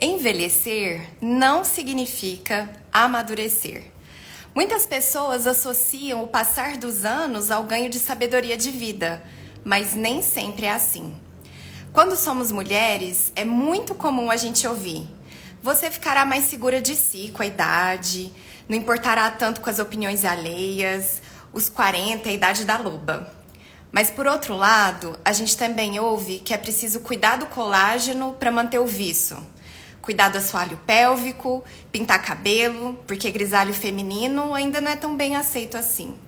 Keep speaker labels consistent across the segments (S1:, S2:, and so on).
S1: Envelhecer não significa amadurecer. Muitas pessoas associam o passar dos anos ao ganho de sabedoria de vida, mas nem sempre é assim. Quando somos mulheres, é muito comum a gente ouvir: você ficará mais segura de si com a idade, não importará tanto com as opiniões alheias, os 40 é a idade da loba. Mas por outro lado, a gente também ouve que é preciso cuidar do colágeno para manter o viço. Cuidar do assoalho pélvico, pintar cabelo, porque grisalho feminino ainda não é tão bem aceito assim.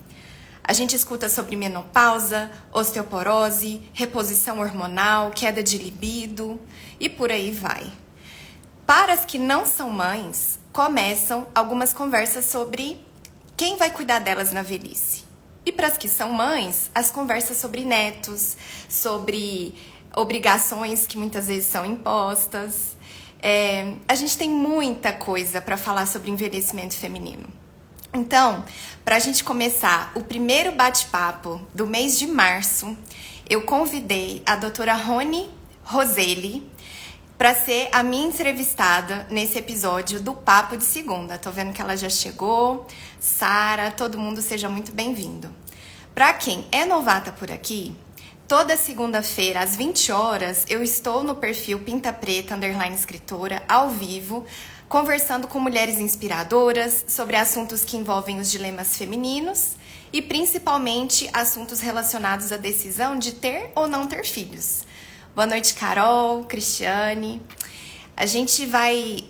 S1: A gente escuta sobre menopausa, osteoporose, reposição hormonal, queda de libido e por aí vai. Para as que não são mães, começam algumas conversas sobre quem vai cuidar delas na velhice. E para as que são mães, as conversas sobre netos, sobre obrigações que muitas vezes são impostas. A gente tem muita coisa para falar sobre envelhecimento feminino. Então, para a gente começar o primeiro bate-papo do mês de março, eu convidei a doutora Rony Roselli para ser a minha entrevistada nesse episódio do Papo de Segunda. Tô vendo que ela já chegou. Sara, todo mundo seja muito bem-vindo. Para quem é novata por aqui, toda segunda-feira, às 20 horas, eu estou no perfil Pinta Preta, _escritora, ao vivo, conversando com mulheres inspiradoras sobre assuntos que envolvem os dilemas femininos e, principalmente, assuntos relacionados à decisão de ter ou não ter filhos. Boa noite, Carol, Cristiane. A gente vai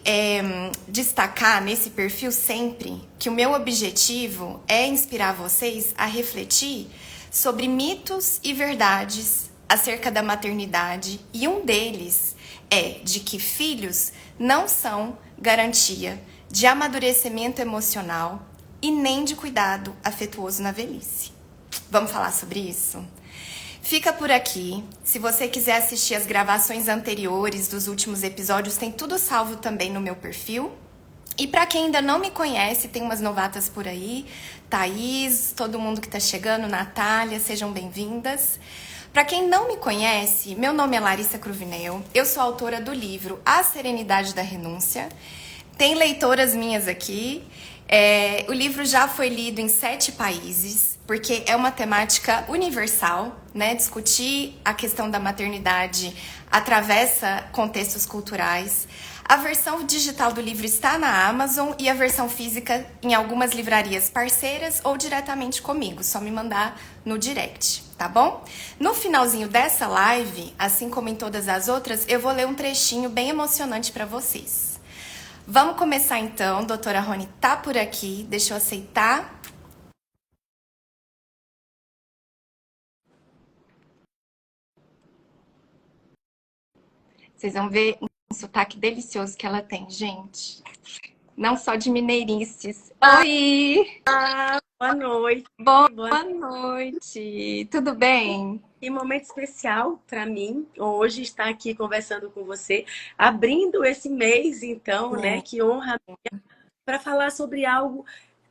S1: destacar nesse perfil sempre que o meu objetivo é inspirar vocês a refletir sobre mitos e verdades acerca da maternidade, e um deles é de que filhos não são garantia de amadurecimento emocional e nem de cuidado afetuoso na velhice. Vamos falar sobre isso? Fica por aqui. Se você quiser assistir as gravações anteriores dos últimos episódios, tem tudo salvo também no meu perfil. E para quem ainda não me conhece, tem umas novatas por aí, Thaís, todo mundo que tá chegando, Natália, sejam bem-vindas. Para quem não me conhece, meu nome é Larissa Cruvinel, eu sou autora do livro A Serenidade da Renúncia. Tem leitoras minhas aqui. O livro já foi lido em 7 países, porque é uma temática universal, né? Discutir a questão da maternidade atravessa contextos culturais. A versão digital do livro está na Amazon e a versão física em algumas livrarias parceiras ou diretamente comigo, só me mandar no direct, tá bom? No finalzinho dessa live, assim como em todas as outras, eu vou ler um trechinho bem emocionante para vocês. Vamos começar então, doutora Rony tá por aqui, deixa eu aceitar. Vocês vão ver um sotaque delicioso que ela tem, gente. Não só de mineirices. Oi!
S2: Boa noite.
S1: Boa noite! Tudo bem?
S2: Que momento especial para mim hoje estar aqui conversando com você, abrindo esse mês, então, né? Que honra para falar sobre algo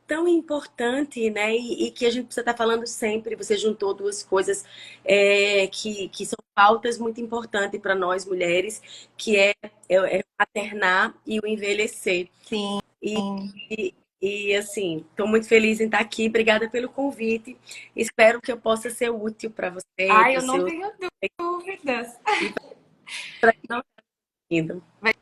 S2: tão importante, né? E que a gente precisa estar falando sempre. Você juntou duas coisas que são pautas muito importantes para nós mulheres, que é maternar e o envelhecer.
S1: Sim.
S2: E assim, estou muito feliz em estar aqui. Obrigada pelo convite. Espero que eu possa ser útil para você,
S1: Ai,
S2: para
S1: eu
S2: os
S1: não
S2: seus
S1: tenho dúvidas.
S2: e para quem não está indo.
S1: Vai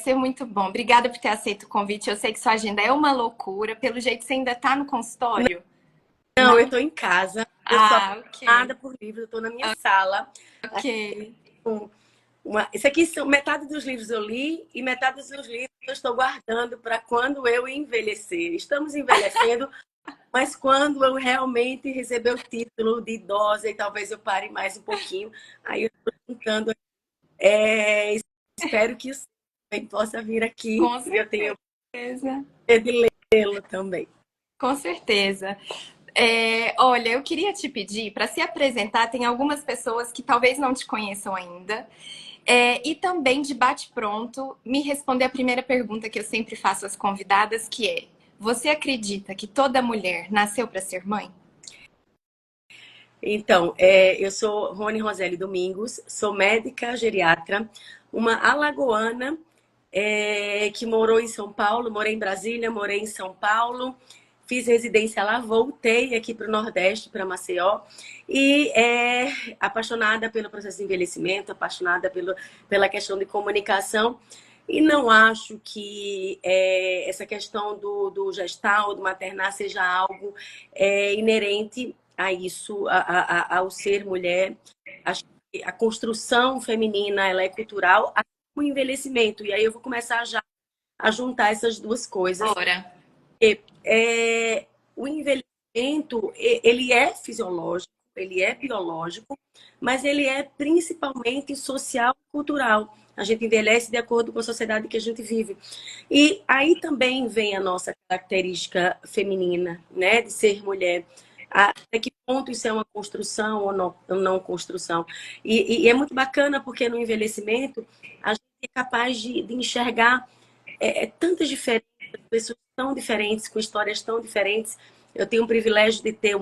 S1: ser muito bom. Obrigada por ter aceito o convite. Eu sei que sua agenda é uma loucura. Pelo jeito, você ainda tá no consultório?
S2: Não, eu estou em casa. Eu sou
S1: Ok.
S2: apaixonada por livros. Eu estou na minha sala.
S1: Ok.
S2: Com Isso aqui são metade dos livros eu li e metade dos livros eu estou guardando para quando eu envelhecer. Estamos envelhecendo, mas quando eu realmente receber o título de idosa e talvez eu pare mais um pouquinho, aí eu estou juntando. Espero que o senhor também possa vir aqui
S1: Com
S2: e eu tenho
S1: certeza.
S2: prazer de lê-lo também.
S1: Com certeza. Olha, eu queria te pedir para se apresentar. Tem algumas pessoas que talvez não te conheçam ainda. E também, de bate-pronto, me responder a primeira pergunta que eu sempre faço às convidadas, que é: você acredita que toda mulher nasceu para ser mãe?
S2: Então, eu sou Rony Roselli Domingos, sou médica geriatra, uma alagoana que morou em São Paulo, morei em Brasília, morei em São Paulo, fiz residência lá, voltei aqui para o Nordeste, para Maceió, e apaixonada pelo processo de envelhecimento, apaixonada pela questão de comunicação, e não acho que essa questão do gestal, do maternar, seja algo inerente a isso, ao ser mulher. Acho que a construção feminina ela é cultural, assim como o envelhecimento. E aí eu vou começar já a juntar essas duas coisas.
S1: Ora.
S2: O envelhecimento, ele é fisiológico, ele é biológico, mas ele é principalmente social e cultural. A gente envelhece de acordo com a sociedade que a gente vive. E aí também vem a nossa característica feminina, né, de ser mulher. Até que ponto isso é uma construção ou não construção. E é muito bacana porque no envelhecimento a gente é capaz de enxergar tantas diferenças, pessoas tão diferentes, com histórias tão diferentes. Eu tenho o privilégio de ter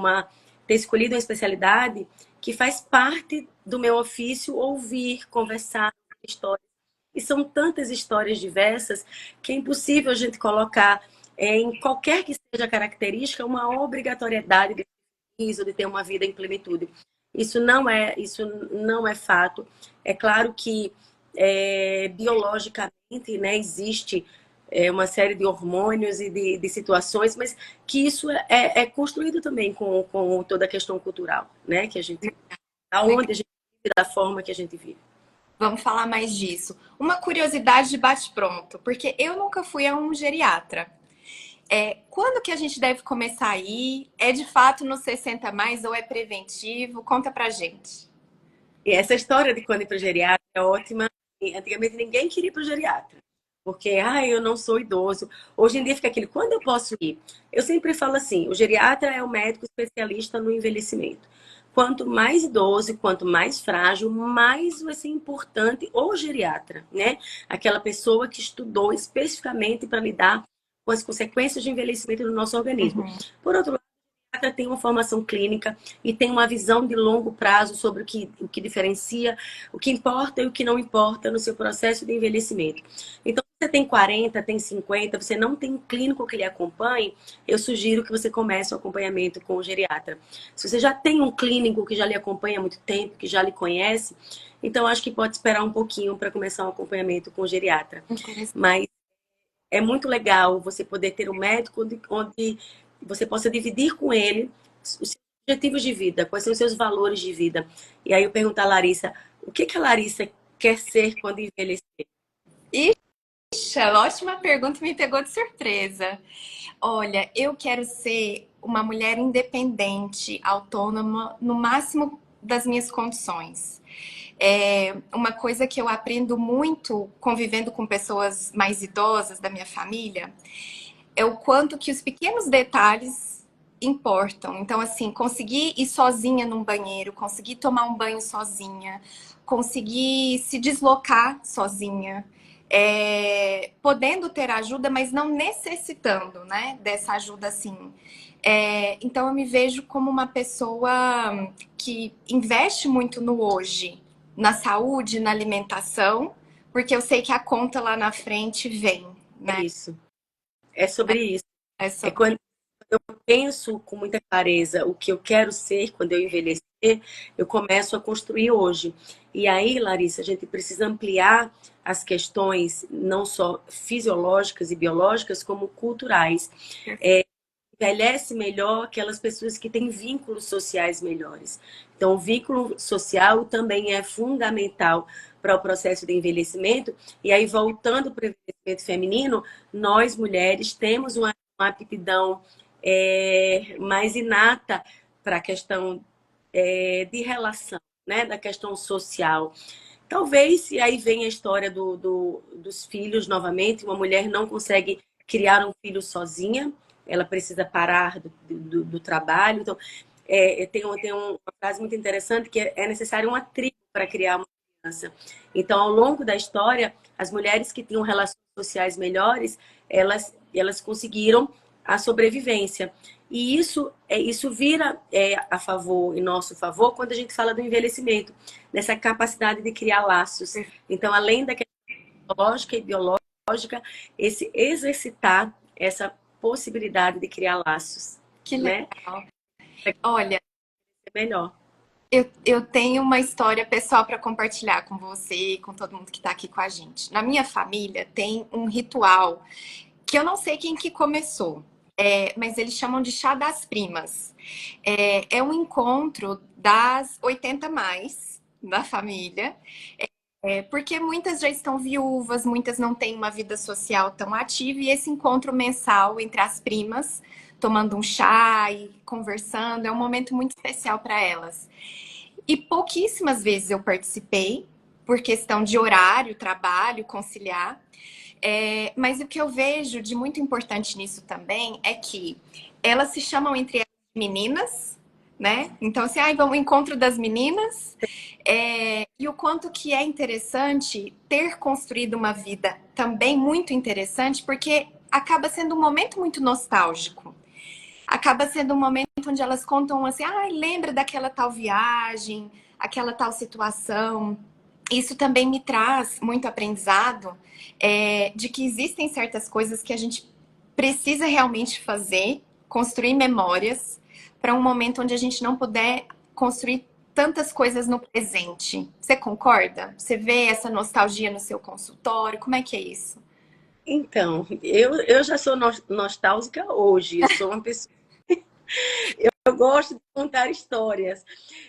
S2: escolhido uma especialidade que faz parte do meu ofício ouvir, conversar histórias. E são tantas histórias diversas que é impossível a gente colocar em qualquer que seja a característica uma obrigatoriedade de ou de ter uma vida em plenitude. Isso não é fato. É claro que biologicamente, né, existe uma série de hormônios e de situações, mas que isso é construído também com toda a questão cultural, né? Que a gente, aonde a gente vive, da forma que a gente vive.
S1: Vamos falar mais disso. Uma curiosidade de bate-pronto, porque eu nunca fui a um geriatra. Quando que a gente deve começar a ir? É de fato nos 60 mais ou é preventivo? Conta pra gente.
S2: E essa história de quando ir para o geriatra é ótima. Antigamente ninguém queria ir para o geriatra. Porque, eu não sou idoso. Hoje em dia fica aquele, quando eu posso ir? Eu sempre falo assim, o geriatra é o médico especialista no envelhecimento. Quanto mais idoso, quanto mais frágil, mais vai ser importante o geriatra, né? Aquela pessoa que estudou especificamente para lidar com as consequências de envelhecimento no nosso organismo.
S1: Uhum.
S2: Por outro lado, o geriatra tem uma formação clínica e tem uma visão de longo prazo sobre o que diferencia, o que importa e o que não importa no seu processo de envelhecimento. Então, você tem 40, tem 50, você não tem um clínico que lhe acompanhe, eu sugiro que você comece o acompanhamento com o geriatra. Se você já tem um clínico que já lhe acompanha há muito tempo, que já lhe conhece, então acho que pode esperar um pouquinho para começar um acompanhamento com o geriatra. Mas é muito legal você poder ter um médico onde você possa dividir com ele os seus objetivos de vida, quais são os seus valores de vida. E aí eu pergunto à Larissa, o que a Larissa quer ser quando envelhecer?
S1: Ixi, ótima pergunta, me pegou de surpresa. Olha, eu quero ser uma mulher independente, autônoma, no máximo das minhas condições. Uma coisa que eu aprendo muito convivendo com pessoas mais idosas da minha família é o quanto que os pequenos detalhes importam. Então, assim, conseguir ir sozinha num banheiro, conseguir tomar um banho sozinha, conseguir se deslocar sozinha, podendo ter ajuda, mas não necessitando, né, dessa ajuda assim. Então, eu me vejo como uma pessoa que investe muito no hoje, na saúde, na alimentação, porque eu sei que a conta lá na frente vem, né?
S2: É isso. É sobre isso.
S1: É
S2: Quando eu penso com muita clareza o que eu quero ser quando eu envelhecer, eu começo a construir hoje. E aí, Larissa, a gente precisa ampliar as questões não só fisiológicas e biológicas, como culturais. Envelhece melhor aquelas pessoas que têm vínculos sociais melhores. Então, o vínculo social também é fundamental para o processo de envelhecimento. E aí, voltando para o envelhecimento feminino, nós mulheres temos uma aptidão mais inata para a questão de relação, né? Da questão social. Talvez, e aí vem a história dos filhos novamente, uma mulher não consegue criar um filho sozinha, ela precisa parar do trabalho. Então, tem uma frase muito interessante que é necessário uma tribo para criar uma criança. Então, ao longo da história, as mulheres que tinham relações sociais melhores, elas conseguiram a sobrevivência. E isso vira a favor, em nosso favor, quando a gente fala do envelhecimento, dessa capacidade de criar laços. Então, além da questão biológica e biológica, esse exercitar essa possibilidade de criar laços,
S1: Que
S2: né?
S1: legal. Olha,
S2: É melhor.
S1: eu tenho uma história pessoal para compartilhar com você e com todo mundo que está aqui com a gente. Na minha família tem um ritual que eu não sei quem que começou, mas eles chamam de chá das primas. É um encontro das 80 mais da família, porque muitas já estão viúvas, muitas não têm uma vida social tão ativa, e esse encontro mensal entre as primas, tomando um chá e conversando, é um momento muito especial para elas. E pouquíssimas vezes eu participei, por questão de horário, trabalho, conciliar. Mas o que eu vejo de muito importante nisso também é que elas se chamam entre elas meninas, né? Então, assim, vamos ao encontro das meninas. E o quanto que é interessante ter construído uma vida também muito interessante, porque acaba sendo um momento muito nostálgico. Acaba sendo um momento onde elas contam assim, lembra daquela tal viagem, aquela tal situação. Isso também me traz muito aprendizado, de que existem certas coisas que a gente precisa realmente fazer, construir memórias, para um momento onde a gente não puder construir tantas coisas no presente. Você concorda? Você vê essa nostalgia no seu consultório? Como é que é isso?
S2: Então, eu já sou nostálgica hoje. Eu sou uma pessoa. Eu gosto de contar histórias.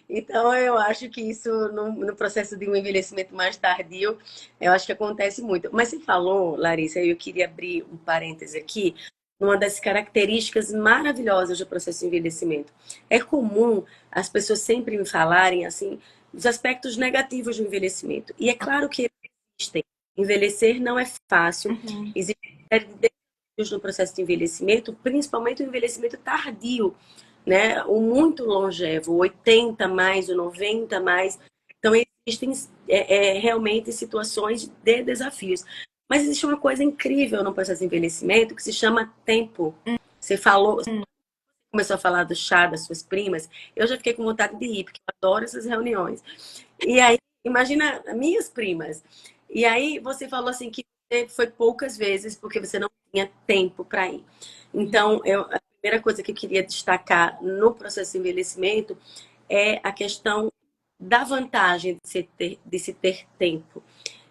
S2: Então, eu acho que isso, no processo de um envelhecimento mais tardio, eu acho que acontece muito. Mas você falou, Larissa, eu queria abrir um parêntese aqui, uma das características maravilhosas do processo de envelhecimento. É comum as pessoas sempre me falarem, assim, dos aspectos negativos do envelhecimento. E é claro que existem. Envelhecer não é fácil.
S1: Uhum.
S2: Existe uma série de desafios no processo de envelhecimento, principalmente o envelhecimento tardio, né? O muito longevo, o 80 mais, o 90 mais. Então, existem realmente situações de desafios. Mas existe uma coisa incrível no processo de envelhecimento que se chama tempo. Você falou, começou a falar do chá das suas primas, eu já fiquei com vontade de ir, porque eu adoro essas reuniões. E aí, imagina minhas primas. E aí, você falou assim que você foi poucas vezes porque você não tinha tempo para ir. Então, a primeira coisa que eu queria destacar no processo de envelhecimento é a questão da vantagem de se ter tempo.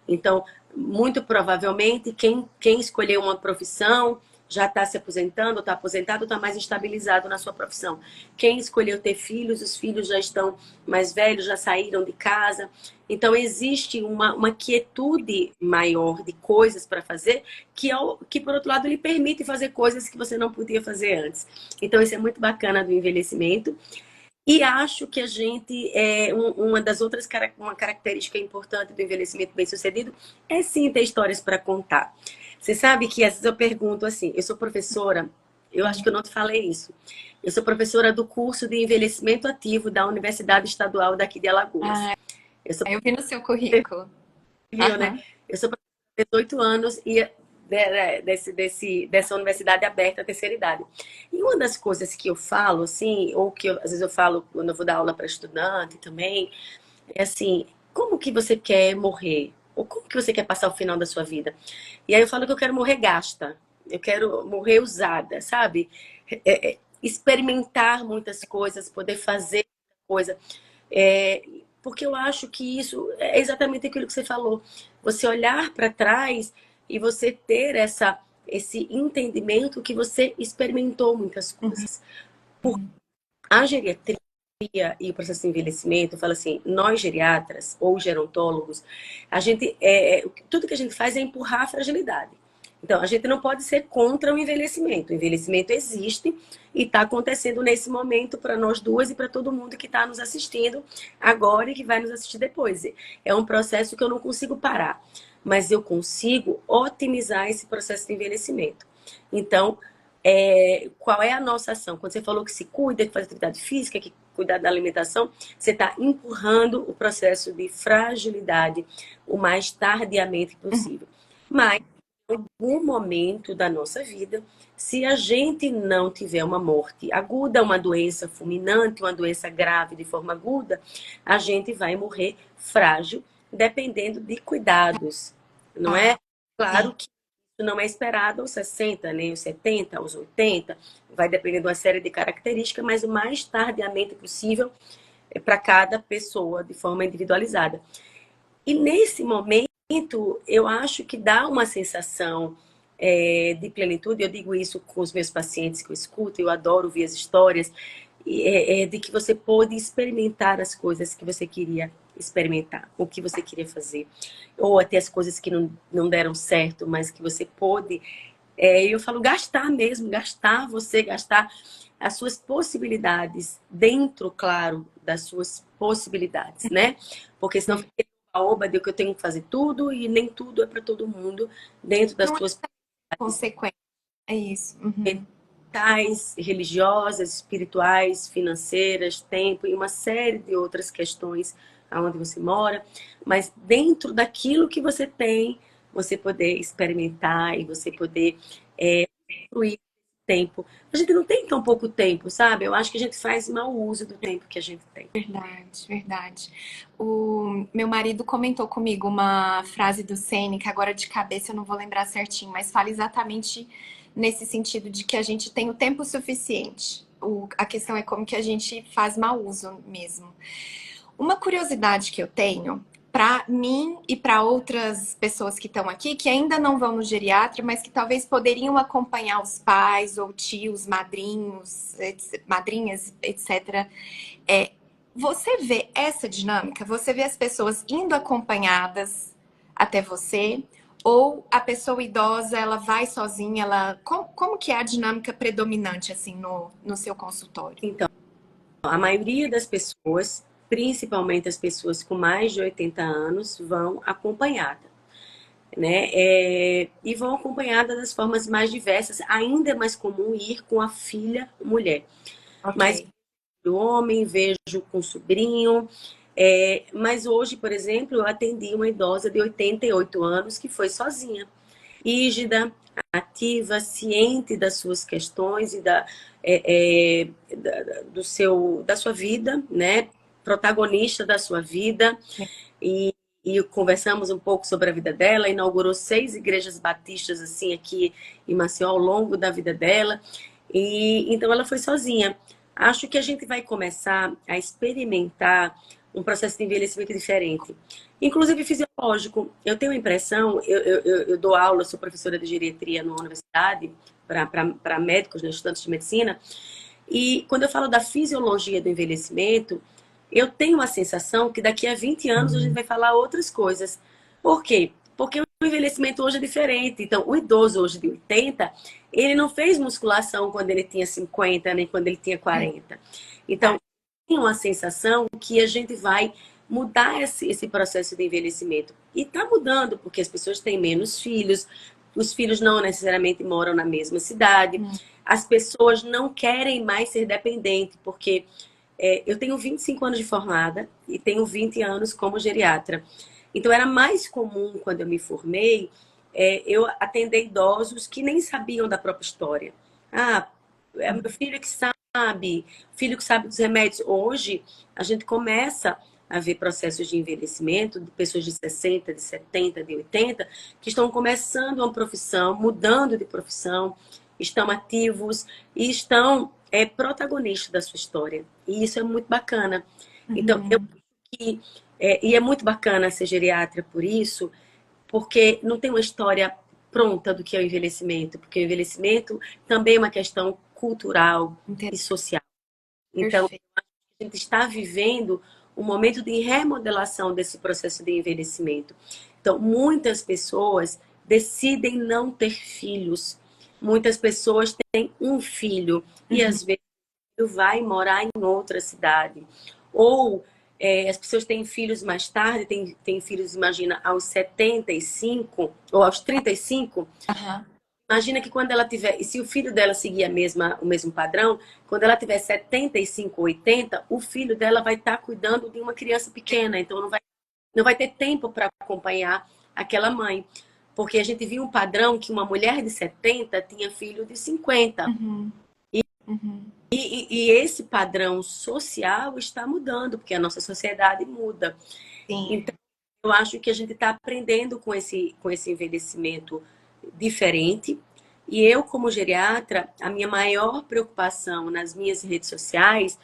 S2: Então, muito provavelmente, quem escolheu uma profissão já está se aposentando, está aposentado, está mais estabilizado na sua profissão. Quem escolheu ter filhos, os filhos já estão mais velhos, já saíram de casa. Então, existe uma quietude maior de coisas para fazer, que, por outro lado, lhe permite fazer coisas que você não podia fazer antes. Então, isso é muito bacana do envelhecimento. E acho que a gente, uma das outras, uma característica importante do envelhecimento bem-sucedido é sim ter histórias para contar. Você sabe que às vezes eu pergunto assim, eu sou professora, eu acho que eu não te falei isso. Eu sou professora do curso de envelhecimento ativo da Universidade Estadual daqui de Alagoas.
S1: Ah,
S2: Eu sou,
S1: eu vi no seu currículo.
S2: viu, né?
S1: Aham.
S2: Eu sou professora há 18 anos e dessa universidade aberta à terceira idade. E uma das coisas que eu falo, assim, ou que às vezes eu falo quando eu vou dar aula para estudante também, é assim, como que você quer morrer? Ou como que você quer passar o final da sua vida? E aí eu falo que eu quero morrer gasta. Eu quero morrer usada, sabe? Experimentar muitas coisas, poder fazer coisa. Porque eu acho que isso é exatamente aquilo que você falou. Você olhar para trás e você ter esse entendimento que você experimentou muitas coisas. A geriatria e o processo de envelhecimento, fala assim, nós geriatras ou gerontólogos, tudo que a gente faz é empurrar a fragilidade. Então, a gente não pode ser contra o envelhecimento. O envelhecimento existe e está acontecendo nesse momento para nós duas e para todo mundo que está nos assistindo agora e que vai nos assistir depois. É um processo que eu não consigo parar, mas eu consigo otimizar esse processo de envelhecimento. Então, qual é a nossa ação? Quando você falou que se cuida, que faz atividade física, que cuida da alimentação, você está empurrando o processo de fragilidade o mais tardiamente possível. Mas, em algum momento da nossa vida, se a gente não tiver uma morte aguda, uma doença fulminante, uma doença grave de forma aguda, a gente vai morrer frágil, dependendo de cuidados, não é?
S1: Ah,
S2: Claro
S1: sim.
S2: que não é esperado aos 60, nem aos 70, aos 80. Vai depender de uma série de características, mas o mais tardiamente possível para cada pessoa, de forma individualizada. E nesse momento, eu acho que dá uma sensação de plenitude. Eu digo isso com os meus pacientes que eu escuto, eu adoro ouvir as histórias, de que você pôde experimentar as coisas que você queria experimentar, o que você queria fazer, ou até as coisas que não deram certo, mas que você pôde. Eu falo gastar mesmo, gastar as suas possibilidades dentro, claro, das suas possibilidades, né? Porque senão fica a oba de que eu tenho que fazer tudo e nem tudo é para todo mundo dentro das
S1: Não é
S2: suas
S1: consequência, é isso. Uhum.
S2: mentais, religiosas, espirituais, financeiras, tempo e uma série de outras questões aonde você mora, mas dentro daquilo que você tem, você poder experimentar e você poder fruir tempo. A gente não tem tão pouco tempo, sabe? Eu acho que a gente faz mau uso do tempo que a gente tem.
S1: Verdade, verdade. O meu marido comentou comigo uma frase do Sêneca, agora de cabeça eu não vou lembrar certinho, mas fala exatamente nesse sentido de que a gente tem o tempo suficiente. A questão é como que a gente faz mau uso mesmo. Uma curiosidade que eu tenho para mim e para outras pessoas que estão aqui, que ainda não vão no geriatra, mas que talvez poderiam acompanhar os pais ou tios, madrinhos, madrinhas, etc. É, você vê essa dinâmica? Você vê as pessoas indo acompanhadas até você? Ou a pessoa idosa, ela vai sozinha? Como que é a dinâmica predominante, assim, no seu consultório?
S2: Então, a maioria das pessoas, principalmente as pessoas com mais de 80 anos, vão acompanhada, né? E vão acompanhada das formas mais diversas. Ainda é mais comum ir com a filha mulher. Mas
S1: Ok.
S2: o homem, vejo com o sobrinho. Mas hoje, por exemplo, eu atendi uma idosa de 88 anos que foi sozinha, rígida, ativa, ciente das suas questões e da sua vida, né? Protagonista da sua vida. E, e conversamos um pouco sobre a vida dela. Inaugurou 6 igrejas batistas assim aqui em Maceió ao longo da vida dela. E então ela foi sozinha. Acho que a gente vai começar a experimentar um processo de envelhecimento diferente, inclusive fisiológico. Eu tenho a impressão, eu dou aula, sou professora de geriatria numa universidade para médicos, né, estudantes de medicina, e quando eu falo da fisiologia do envelhecimento, eu tenho a sensação que daqui a 20 anos a gente vai falar outras coisas. Por quê? Porque o envelhecimento hoje é diferente. Então, o idoso hoje de 80, ele não fez musculação quando ele tinha 50, nem quando ele tinha 40. Então, tenho a sensação que a gente vai mudar esse processo de envelhecimento. E está mudando, porque as pessoas têm menos filhos, os filhos não necessariamente moram na mesma cidade, as pessoas não querem mais ser dependentes, porque eu tenho 25 anos de formada e tenho 20 anos como geriatra. Então, era mais comum, quando eu me formei, eu atender idosos que nem sabiam da própria história. Ah, é meu filho que sabe, filho que sabe dos remédios. Hoje, a gente começa a ver processos de envelhecimento de pessoas de 60, de 70, de 80, que estão começando uma profissão, mudando de profissão, estão ativos e estão protagonistas da sua história. E isso é muito bacana. Então, eu que e é muito bacana ser geriatra por isso, porque não tem uma história pronta do que é o envelhecimento, porque o envelhecimento também é uma questão cultural e social. Então,
S1: Perfeito.
S2: a gente está vivendo um momento de remodelação desse processo de envelhecimento. Então, muitas pessoas decidem não ter filhos. Muitas pessoas têm um filho e às vezes vai morar em outra cidade. Ou as pessoas têm filhos mais tarde, têm filhos, imagina, aos 75 ou aos 35.
S1: Aham.
S2: Imagina que quando ela tiver, e se o filho dela seguir o mesmo padrão, quando ela tiver 75, 80, o filho dela vai estar cuidando de uma criança pequena, então não vai ter tempo para acompanhar aquela mãe. Porque a gente viu um padrão que uma mulher de 70 tinha filho de 50.
S1: Uhum. Uhum.
S2: E esse padrão social está mudando, porque a nossa sociedade muda.
S1: Sim.
S2: Então, eu acho que a gente está aprendendo com esse envelhecimento diferente. E eu, como geriatra, a minha maior preocupação nas minhas redes sociais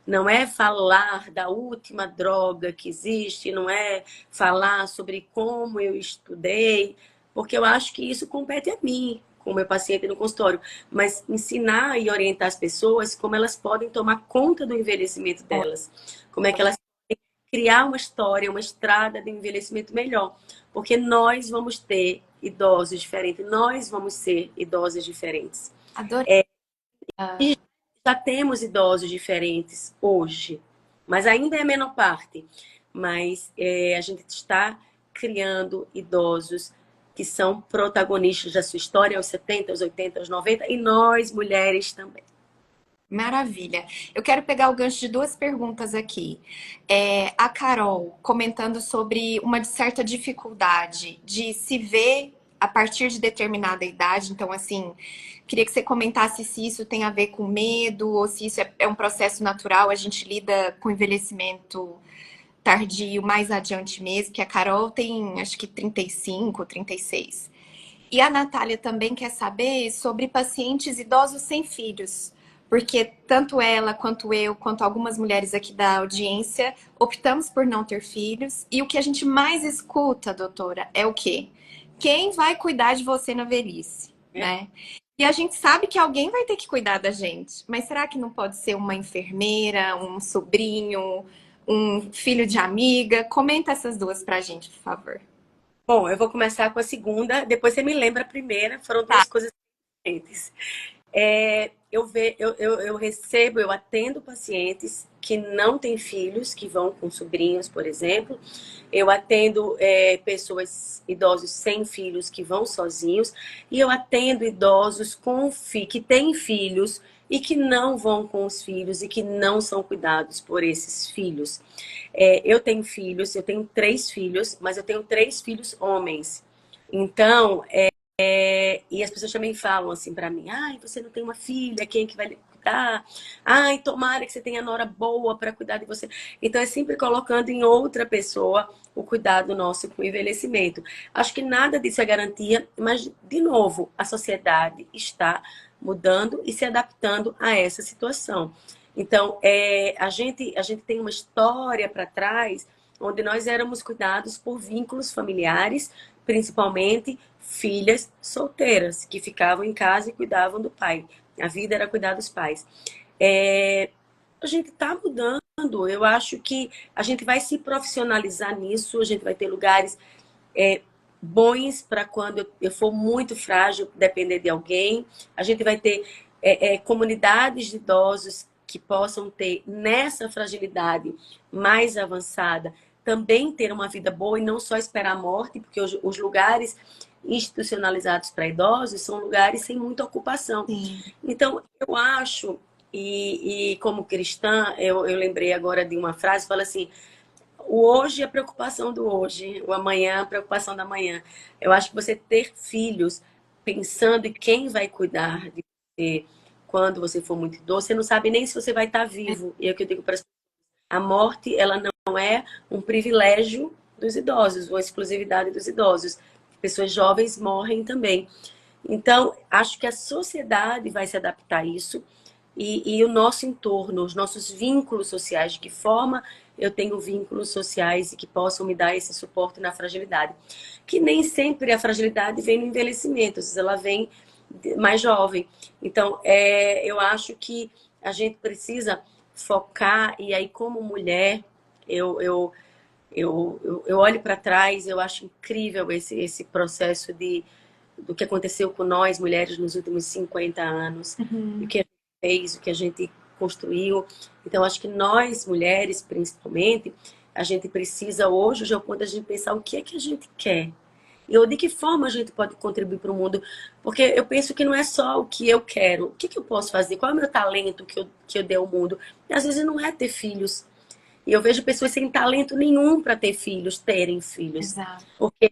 S2: não é falar da última droga que existe, não é falar sobre como eu estudei, porque eu acho que isso compete a mim, com o meu paciente no consultório, mas ensinar e orientar as pessoas como elas podem tomar conta do envelhecimento delas, como é que elas podem criar uma história, uma estrada de envelhecimento melhor, porque nós vamos ter idosos diferentes, nós vamos ser idosos diferentes.
S1: Adorei.
S2: E já temos idosos diferentes hoje, mas ainda é a menor parte. Mas a gente está criando idosos que são protagonistas da sua história aos 70, aos 80, aos 90, e nós, mulheres, também.
S1: Maravilha. Eu quero pegar o gancho de duas perguntas aqui. A Carol comentando sobre uma certa dificuldade de se ver a partir de determinada idade. Então, assim, queria que você comentasse se isso tem a ver com medo ou se isso é um processo natural. A gente lida com envelhecimento tardio mais adiante mesmo, que a Carol tem acho que 35, 36. E a Natália também quer saber sobre pacientes idosos sem filhos, porque tanto ela, quanto eu, quanto algumas mulheres aqui da audiência, optamos por não ter filhos. E o que a gente mais escuta, doutora, é o quê? Quem vai cuidar de você na velhice, né? E a gente sabe que alguém vai ter que cuidar da gente, mas será que não pode ser uma enfermeira, um sobrinho, um filho de amiga? Comenta essas duas pra gente, por favor.
S2: Bom, eu vou começar com a segunda, depois você me lembra a primeira, foram
S1: Tá.
S2: duas coisas diferentes. Eu recebo, eu atendo pacientes que não têm filhos, que vão com sobrinhos, por exemplo. Eu atendo pessoas, idosos sem filhos, que vão sozinhos. E eu atendo idosos que têm filhos e que não vão com os filhos e que não são cuidados por esses filhos. Eu tenho filhos, eu tenho 3 filhos, mas eu tenho 3 filhos homens. Então, e as pessoas também falam assim pra mim: ai, você não tem uma filha, quem é que vai lhe cuidar? Ai, tomara que você tenha nora boa para cuidar de você. Então é sempre colocando em outra pessoa o cuidado nosso com o envelhecimento. Acho que nada disso é garantia, mas, de novo, a sociedade está mudando e se adaptando a essa situação. Então, a gente tem uma história para trás onde nós éramos cuidados por vínculos familiares, principalmente filhas solteiras que ficavam em casa e cuidavam do pai. A vida era cuidar dos pais. A gente está mudando. Eu acho que a gente vai se profissionalizar nisso. A gente vai ter lugares bons para quando eu for muito frágil, depender de alguém. A gente vai ter comunidades de idosos que possam ter nessa fragilidade mais avançada também ter uma vida boa e não só esperar a morte, porque os lugares institucionalizados para idosos são lugares sem muita ocupação.
S1: Sim.
S2: Então, eu acho, e como cristã, eu lembrei agora de uma frase, fala assim: o hoje é a preocupação do hoje, o amanhã é a preocupação da manhã. Eu acho que você ter filhos pensando em quem vai cuidar de você quando você for muito idoso, você não sabe nem se você vai estar vivo. E é o que eu digo para as pessoas: a morte, ela não é um privilégio dos idosos, uma exclusividade dos idosos. Pessoas jovens morrem também. Então, acho que a sociedade vai se adaptar a isso e o nosso entorno, os nossos vínculos sociais, de que forma eu tenho vínculos sociais e que possam me dar esse suporte na fragilidade. Que nem sempre a fragilidade vem no envelhecimento, às vezes ela vem mais jovem. Então, eu acho que a gente precisa focar, e aí como mulher, eu olho para trás, eu acho incrível esse processo do que aconteceu com nós, mulheres, nos últimos 50 anos, o que a gente fez, o que a gente construiu. Então, acho que nós, mulheres, principalmente, a gente precisa hoje é o ponto a gente pensar o que é que a gente quer. E de que forma a gente pode contribuir para o mundo. Porque eu penso que não é só o que eu quero. O que eu posso fazer? Qual é o meu talento que eu dei ao mundo? E às vezes não é ter filhos. E eu vejo pessoas sem talento nenhum para ter filhos, terem filhos.
S1: Exato.
S2: Porque,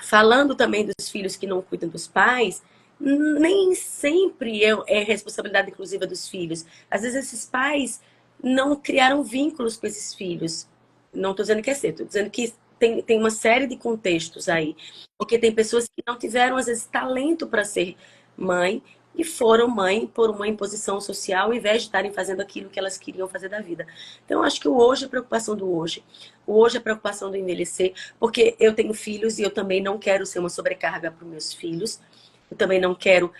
S2: falando também dos filhos que não cuidam dos pais, nem sempre é responsabilidade inclusiva dos filhos. Às vezes esses pais não criaram vínculos com esses filhos. Não estou dizendo que é certo, estou dizendo que tem uma série de contextos aí. Porque tem pessoas que não tiveram, às vezes, talento para ser mãe e foram mãe por uma imposição social, ao invés de estarem fazendo aquilo que elas queriam fazer da vida. Então, acho que o hoje é a preocupação do hoje. O hoje é a preocupação do envelhecer, porque eu tenho filhos e eu também não quero ser uma sobrecarga para os meus filhos. Eu também não quero,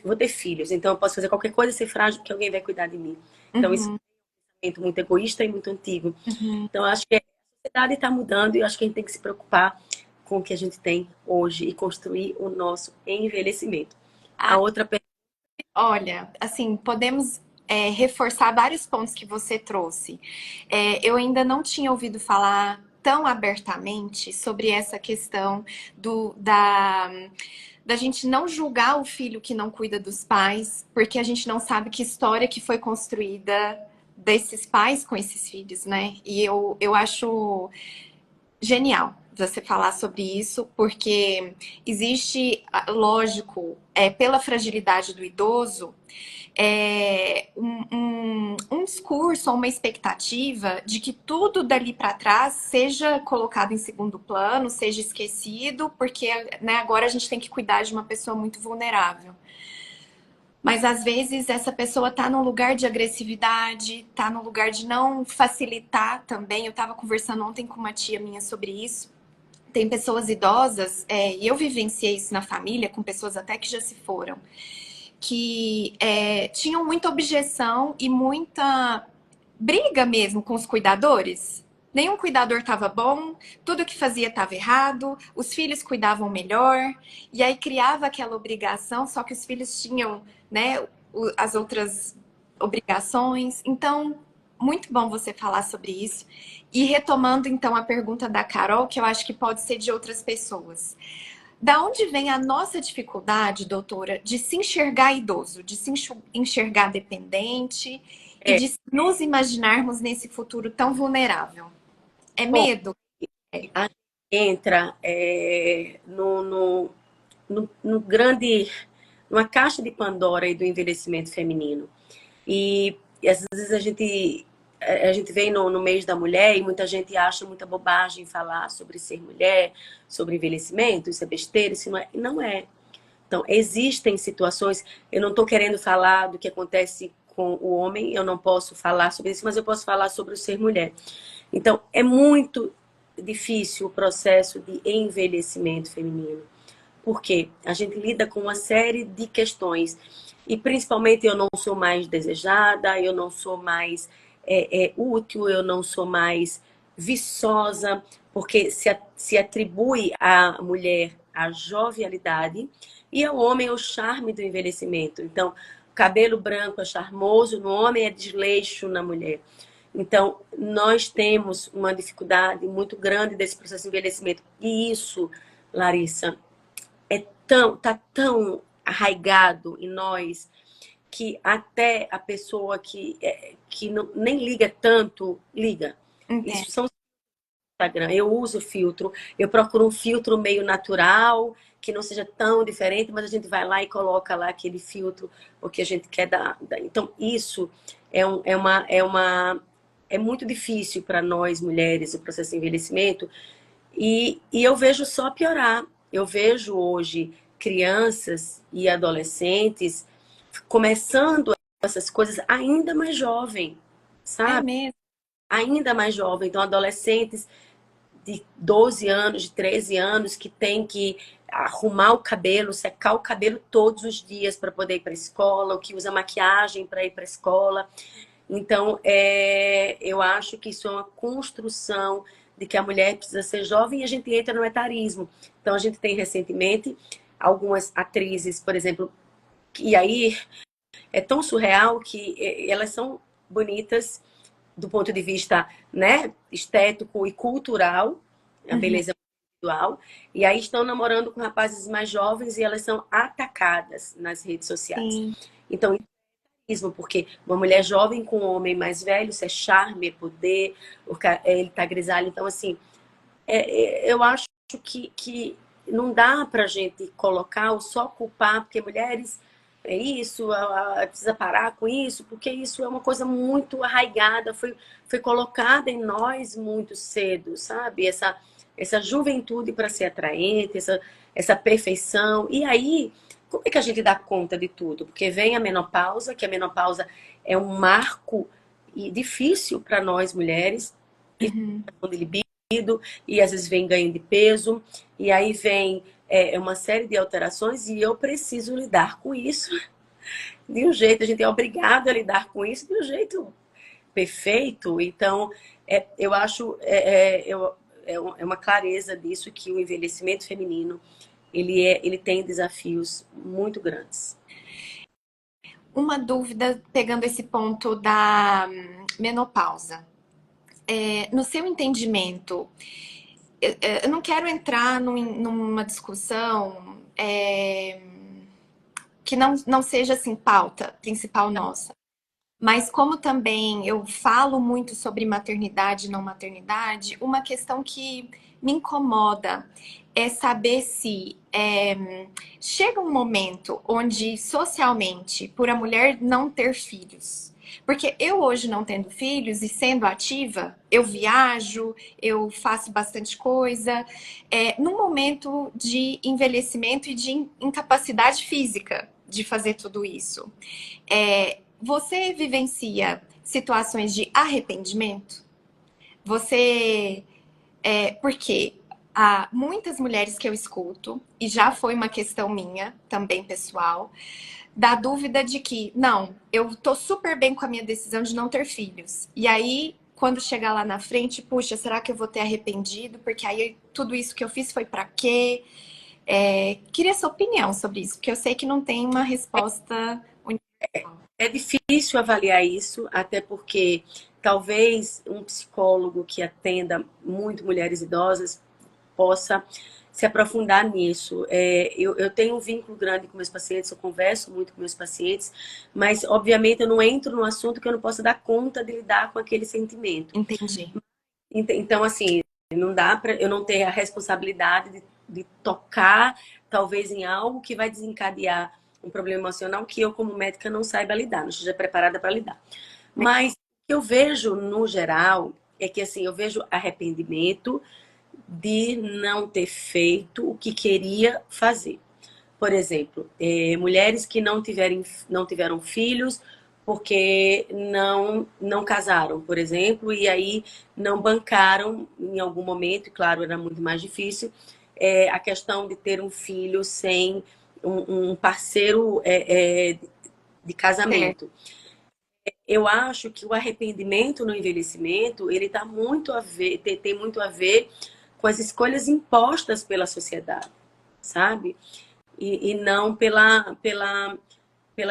S2: vou ter filhos, então eu posso fazer qualquer coisa e ser frágil porque alguém vai cuidar de mim. Então, isso
S1: Uhum,
S2: é muito egoísta e muito antigo.
S1: uhum.
S2: Então, acho que a sociedade está mudando e acho que a gente tem que se preocupar com o que a gente tem hoje e construir o nosso envelhecimento. A
S1: Ah,
S2: outra pergunta
S1: olha, assim, podemos reforçar vários pontos que você trouxe. Eu ainda não tinha ouvido falar tão abertamente sobre essa questão da gente não julgar o filho que não cuida dos pais, porque a gente não sabe que história que foi construída desses pais com esses filhos, né? E eu acho genial você falar sobre isso, porque existe, lógico, pela fragilidade do idoso, um discurso, uma expectativa de que tudo dali para trás seja colocado em segundo plano, seja esquecido, porque né, agora a gente tem que cuidar de uma pessoa muito vulnerável. Mas às vezes essa pessoa tá num lugar de agressividade, tá num lugar de não facilitar também. Eu estava conversando ontem com uma tia minha sobre isso. Tem pessoas idosas, e eu vivenciei isso na família, com pessoas até que já se foram, que tinham muita objeção e muita briga mesmo com os cuidadores. Nenhum cuidador estava bom, tudo que fazia estava errado, os filhos cuidavam melhor, e aí criava aquela obrigação, só que os filhos tinham, né, as outras obrigações. Então, muito bom você falar sobre isso. E retomando então a pergunta da Carol, que eu acho que pode ser de outras pessoas. Da onde vem a nossa dificuldade, doutora, de se enxergar idoso, de se enxergar dependente e
S2: é,
S1: de nos imaginarmos nesse futuro tão vulnerável? É
S2: bom,
S1: medo?
S2: a gente entra no grande, numa caixa de Pandora aí do envelhecimento feminino. E às vezes a gente vem no mês da mulher e muita gente acha muita bobagem falar sobre ser mulher, sobre envelhecimento, isso é besteira, isso não é. Não é. Então, existem situações, eu não estou querendo falar do que acontece com o homem, eu não posso falar sobre isso, mas eu posso falar sobre o ser mulher. Então, é muito difícil o processo de envelhecimento feminino, porque a gente lida com uma série de questões e principalmente eu não sou mais desejada, eu não sou mais útil, eu não sou mais viçosa, porque se atribui à mulher a jovialidade e ao homem o charme do envelhecimento. Então, cabelo branco é charmoso, no homem é desleixo na mulher. Então, nós temos uma dificuldade muito grande desse processo de envelhecimento. E isso, Larissa, tá tão arraigado em nós que até a pessoa que não, nem liga tanto, liga.
S1: Entendo.
S2: Isso são Instagram. Eu uso filtro, eu procuro um filtro meio natural, que não seja tão diferente, mas a gente vai lá e coloca lá aquele filtro, porque a gente quer dar. Então, isso é muito difícil para nós, mulheres, o processo de envelhecimento, e eu vejo só piorar. Eu vejo hoje crianças e adolescentes começando essas coisas ainda mais jovem,
S1: É
S2: sabe?
S1: mesmo.
S2: Ainda mais jovem. Então, adolescentes de 12 anos, de 13 anos, que tem que arrumar o cabelo, secar o cabelo todos os dias para poder ir para a escola, ou que usa maquiagem para ir para a escola. Então, eu acho que isso é uma construção de que a mulher precisa ser jovem e a gente entra no etarismo. Então, a gente tem recentemente algumas atrizes, por exemplo, e aí é tão surreal que elas são bonitas do ponto de vista, né, estético e cultural, a
S1: Uhum.
S2: beleza individual, e aí estão namorando com rapazes mais jovens e elas são atacadas nas redes sociais.
S1: Sim.
S2: Então, isso porque uma mulher jovem com um homem mais velho, isso é charme, é poder, ele tá grisalho. Então, assim, eu acho que não dá pra gente colocar ou só culpar, porque mulheres é isso, precisa parar com isso, porque isso é uma coisa muito arraigada, foi colocada em nós muito cedo, sabe? essa juventude para ser atraente, essa perfeição. E aí, como é que a gente dá conta de tudo? Porque vem a menopausa, que a menopausa é um marco e difícil para nós mulheres,
S1: Uhum.
S2: de libido, e às vezes vem ganho de peso, e aí vem uma série de alterações, e eu preciso lidar com isso de um jeito, a gente é obrigado a lidar com isso de um jeito perfeito. Então, eu acho, é uma clareza disso, que o envelhecimento feminino, ele tem desafios muito grandes.
S1: Uma dúvida pegando esse ponto da menopausa. No seu entendimento, eu não quero entrar numa discussão que não seja assim pauta principal nossa. Mas como também eu falo muito sobre maternidade e não maternidade, uma questão que me incomoda é saber se chega um momento onde socialmente, por a mulher não ter filhos, porque eu hoje não tendo filhos e sendo ativa, eu viajo, eu faço bastante coisa, num momento de envelhecimento e de incapacidade física de fazer tudo isso. Você vivencia situações de arrependimento? Você. Porque há muitas mulheres que eu escuto, e já foi uma questão minha, também pessoal, da dúvida de que, não, eu tô super bem com a minha decisão de não ter filhos. E aí, quando chegar lá na frente, puxa, será que eu vou ter arrependido? Porque aí tudo isso que eu fiz foi pra quê? Queria sua opinião sobre isso, porque eu sei que não tem uma resposta universal.
S2: É difícil avaliar isso, até porque talvez um psicólogo que atenda muito mulheres idosas possa se aprofundar nisso. Eu tenho um vínculo grande com meus pacientes, eu converso muito com meus pacientes, mas obviamente eu não entro num assunto que eu não possa dar conta de lidar com aquele sentimento.
S1: Entendi.
S2: Então, assim, não dá para eu não ter a responsabilidade de tocar, talvez, em algo que vai desencadear um problema emocional que eu, como médica, não saiba lidar, não esteja preparada para lidar. Mas o que eu vejo, no geral, é que, assim, eu vejo arrependimento de não ter feito o que queria fazer. Por exemplo, mulheres que não tiveram filhos porque não casaram, por exemplo, e aí não bancaram em algum momento, e claro, era muito mais difícil, a questão de ter um filho sem um parceiro de
S1: Certo.
S2: casamento. Eu acho que o arrependimento no envelhecimento, ele tá muito a ver, tem muito a ver com as escolhas impostas pela sociedade, sabe? E não pela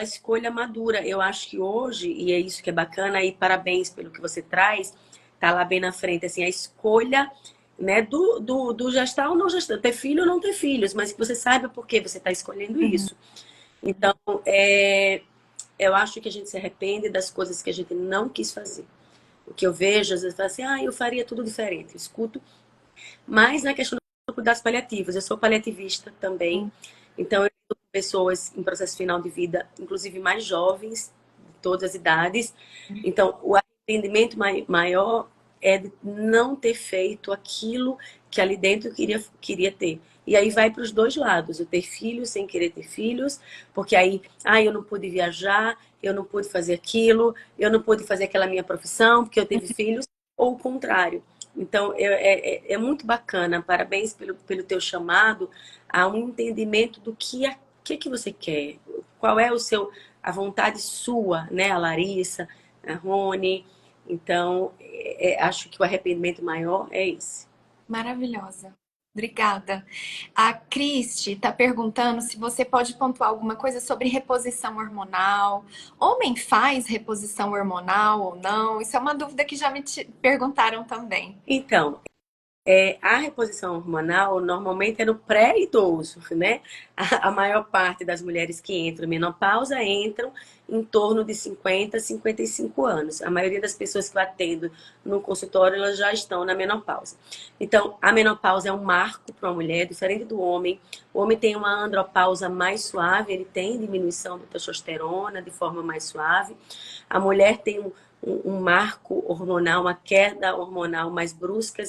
S2: escolha madura. Eu acho que hoje, e é isso que é bacana, e parabéns pelo que você traz, tá lá bem na frente, assim, a escolha, né, do gestar ou não gestar, ter filho ou não ter filhos, mas que você saiba por que você está escolhendo
S1: Uhum.
S2: isso. Então, eu acho que a gente se arrepende das coisas que a gente não quis fazer. O que eu vejo, às vezes, fala assim, eu faria tudo diferente. Eu escuto, mas na questão dos cuidados paliativos, eu sou paliativista também, então eu lido com pessoas em processo final de vida, inclusive mais jovens, de todas as idades. Então, o arrependimento maior é de não ter feito aquilo que ali dentro eu queria ter. E aí vai para os dois lados, eu ter filhos sem querer ter filhos, porque aí, eu não pude viajar, eu não pude fazer aquilo, eu não pude fazer aquela minha profissão, porque eu tive filhos, ou o contrário. Então, é muito bacana. Parabéns pelo teu chamado a um entendimento do que você quer. Qual é a vontade sua, né? A Larissa, a Rony. Então, acho que o arrependimento maior é esse.
S1: Maravilhosa. Obrigada. A Cristi está perguntando se você pode pontuar alguma coisa sobre reposição hormonal. Homem faz reposição hormonal ou não? Isso é uma dúvida que já perguntaram também.
S2: Então, a reposição hormonal normalmente é no pré-idoso, né? A maior parte das mulheres que entram em menopausa entram em torno de 50 a 55 anos. A maioria das pessoas que eu atendo no consultório, elas já estão na menopausa. Então, a menopausa é um marco para uma mulher, diferente do homem. O homem tem uma andropausa mais suave, ele tem diminuição da testosterona de forma mais suave. A mulher tem um marco hormonal, uma queda hormonal mais brusca,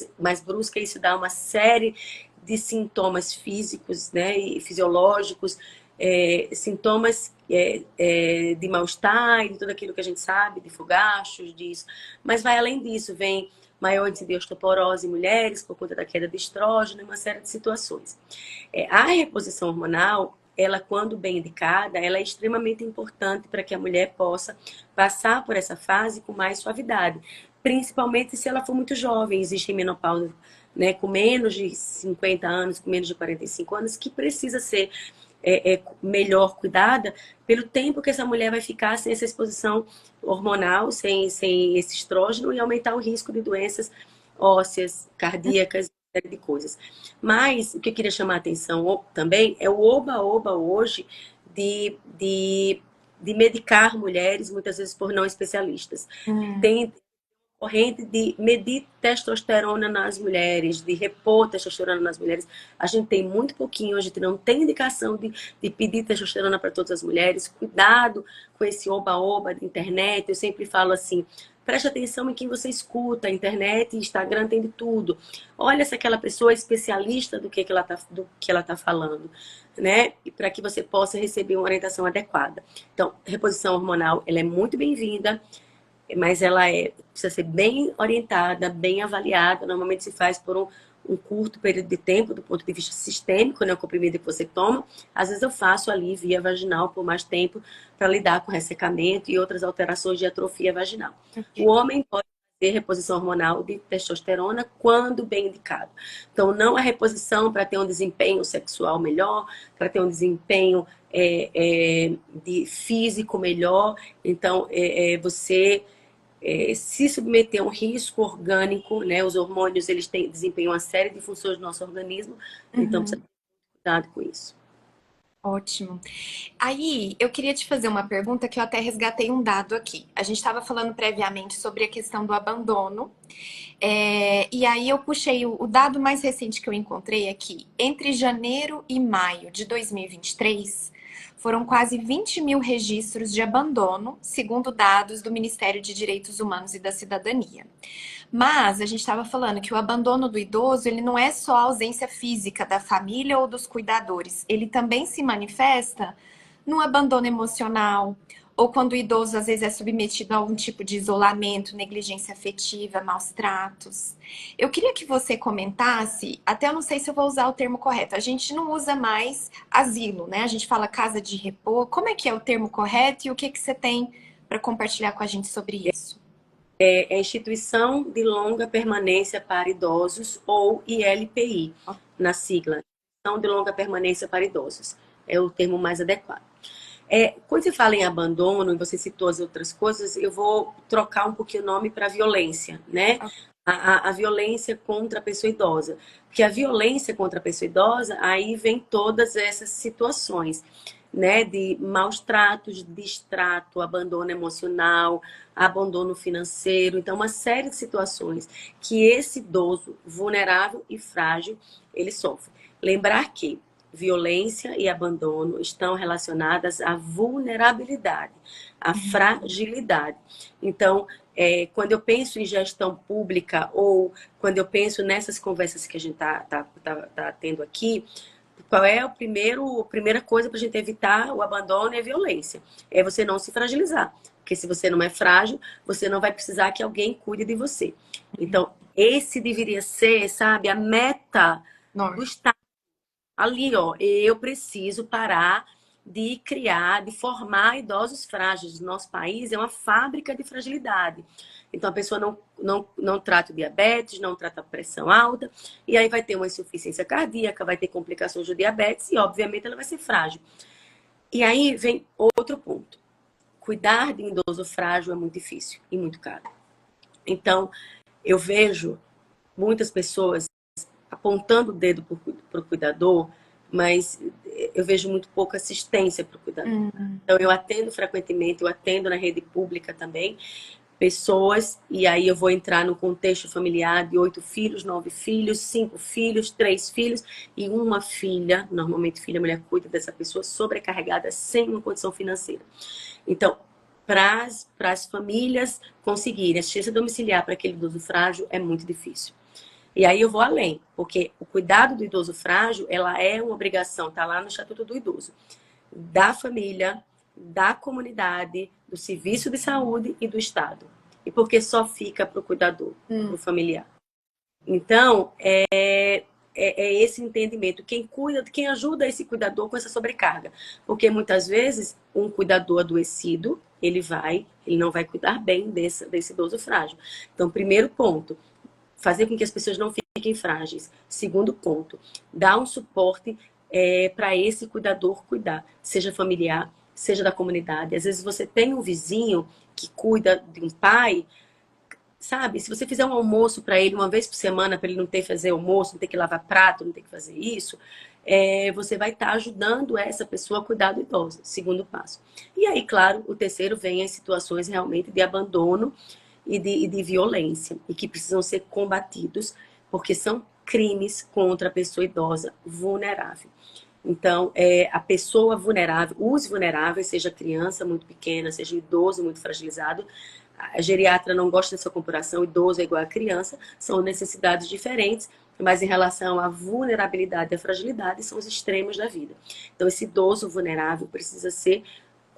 S2: isso dá uma série de sintomas físicos, né, e fisiológicos, sintomas de mal-estar, de tudo aquilo que a gente sabe, de fogachos, disso. Mas vai além disso, vem maior índice de osteoporose em mulheres por conta da queda de estrógeno e uma série de situações. A reposição hormonal, ela, quando bem indicada, ela é extremamente importante para que a mulher possa passar por essa fase com mais suavidade. Principalmente se ela for muito jovem. Existe menopausa, né, com menos de 50 anos, com menos de 45 anos, que precisa ser melhor cuidada pelo tempo que essa mulher vai ficar sem essa exposição hormonal, sem esse estrógeno, e aumentar o risco de doenças ósseas, cardíacas, série de coisas. Mas o que eu queria chamar a atenção também é o oba-oba hoje de medicar mulheres, muitas vezes por não especialistas. Tem corrente de medir testosterona nas mulheres, de repor testosterona nas mulheres. A gente tem muito pouquinho, a gente não tem indicação de pedir testosterona para todas as mulheres. Cuidado com esse oba-oba de internet. Eu sempre falo assim, preste atenção em quem você escuta. A internet e Instagram tem de tudo. Olha se aquela pessoa é especialista do que ela tá falando, né? Para que você possa receber uma orientação adequada. Então, reposição hormonal, ela é muito bem-vinda, mas ela precisa ser bem orientada, bem avaliada. Normalmente se faz por um curto período de tempo, do ponto de vista sistêmico, né, o comprimido que você toma. Às vezes eu faço ali via vaginal por mais tempo para lidar com ressecamento e outras alterações de atrofia vaginal. O homem pode fazer reposição hormonal de testosterona quando bem indicado. Então, não a reposição para ter um desempenho sexual melhor, para ter um desempenho de físico melhor. Então, você se submeter a um risco orgânico, né? Os hormônios, eles desempenham uma série de funções do nosso organismo, então precisa ter cuidado com isso.
S1: Ótimo. Aí, eu queria te fazer uma pergunta que eu até resgatei um dado aqui. A gente estava falando previamente sobre a questão do abandono. E aí eu puxei o dado mais recente que eu encontrei aqui. Entre janeiro e maio de 2023, foram quase 20 mil registros de abandono, segundo dados do Ministério de Direitos Humanos e da Cidadania. Mas a gente estava falando que o abandono do idoso, ele não é só a ausência física da família ou dos cuidadores. Ele também se manifesta no abandono emocional, ou quando o idoso às vezes é submetido a algum tipo de isolamento, negligência afetiva, maus tratos. Eu queria que você comentasse, até eu não sei se eu vou usar o termo correto, a gente não usa mais asilo, né? A gente fala casa de repouso. Como é que é o termo correto e o que que você tem para compartilhar com a gente sobre isso?
S2: É a Instituição de Longa Permanência para Idosos, ou ILPI, na sigla. Instituição de Longa Permanência para Idosos. É o termo mais adequado. Quando você fala em abandono, e você citou as outras coisas, eu vou trocar um pouquinho o nome para violência, né? A violência contra a pessoa idosa. Porque a violência contra a pessoa idosa, aí vem todas essas situações, né? De maus tratos, distrato, abandono emocional, abandono financeiro. Então, uma série de situações que esse idoso vulnerável e frágil, ele sofre. Lembrar que violência e abandono estão relacionadas à vulnerabilidade, à fragilidade. Então, quando eu penso em gestão pública ou quando eu penso nessas conversas que a gente tá tendo aqui, qual é a primeira coisa para a gente evitar o abandono e a violência? É você não se fragilizar. Porque se você não é frágil, você não vai precisar que alguém cuide de você. Então, esse deveria ser, sabe, a meta do Estado. Ali, ó, eu preciso parar de criar, de formar idosos frágeis. Nosso país é uma fábrica de fragilidade. Então, a pessoa não trata o diabetes, não trata a pressão alta, e aí vai ter uma insuficiência cardíaca, vai ter complicações do diabetes, e, obviamente, ela vai ser frágil. E aí vem outro ponto. Cuidar de um idoso frágil é muito difícil e muito caro. Então, eu vejo muitas pessoas apontando o dedo para o cuidador, mas eu vejo muito pouca assistência para o cuidador. Então, eu atendo frequentemente, eu atendo na rede pública também, pessoas, e aí eu vou entrar no contexto familiar de 8 filhos, 9 filhos, 5 filhos, 3 filhos e uma filha, normalmente filha, a mulher cuida dessa pessoa sobrecarregada, sem uma condição financeira. Então, para as famílias conseguirem assistência domiciliar para aquele idoso frágil é muito difícil. E aí eu vou além, porque o cuidado do idoso frágil, ela é uma obrigação, tá lá no Estatuto do Idoso, da família, da comunidade, do serviço de saúde e do Estado. E porque só fica para o cuidador, para o familiar. Então, é esse entendimento. Quem cuida, quem ajuda esse cuidador com essa sobrecarga. Porque muitas vezes, um cuidador adoecido, ele não vai cuidar bem desse idoso frágil. Então, primeiro ponto, fazer com que as pessoas não fiquem frágeis. Segundo ponto, dar um suporte para esse cuidador cuidar, seja familiar, seja da comunidade. Às vezes você tem um vizinho que cuida de um pai, sabe? Se você fizer um almoço para ele uma vez por semana, para ele não ter que fazer almoço, não ter que lavar prato, não ter que fazer isso, você vai estar ajudando essa pessoa a cuidar do idoso. Segundo passo. E aí, claro, o terceiro vem as situações realmente de abandono e de violência, e que precisam ser combatidos, porque são crimes contra a pessoa idosa vulnerável. Então, a pessoa vulnerável, os vulneráveis, seja criança muito pequena, seja idoso muito fragilizado, a geriatra não gosta dessa comparação, idoso é igual a criança, são necessidades diferentes, mas em relação à vulnerabilidade e à fragilidade, são os extremos da vida. Então, esse idoso vulnerável precisa ser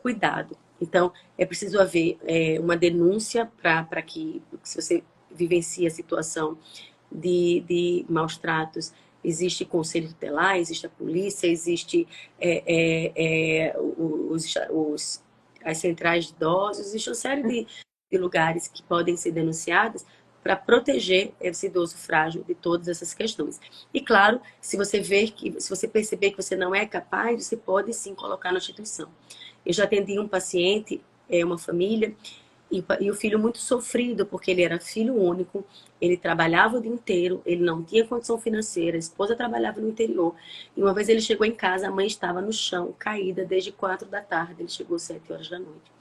S2: cuidado. Então, é preciso haver uma denúncia para que, se você vivencia a situação de maus tratos, existe conselho tutelar, existe a polícia, existe as centrais de idosos, existe uma série de lugares que podem ser denunciados para proteger esse idoso frágil de todas essas questões. E claro, se você perceber que você não é capaz, você pode sim colocar na instituição. Eu já atendi um paciente, uma família, e o filho muito sofrido, porque ele era filho único, ele trabalhava o dia inteiro, ele não tinha condição financeira, a esposa trabalhava no interior. E uma vez ele chegou em casa, a mãe estava no chão, caída desde 4 da tarde, ele chegou às 7 horas da noite.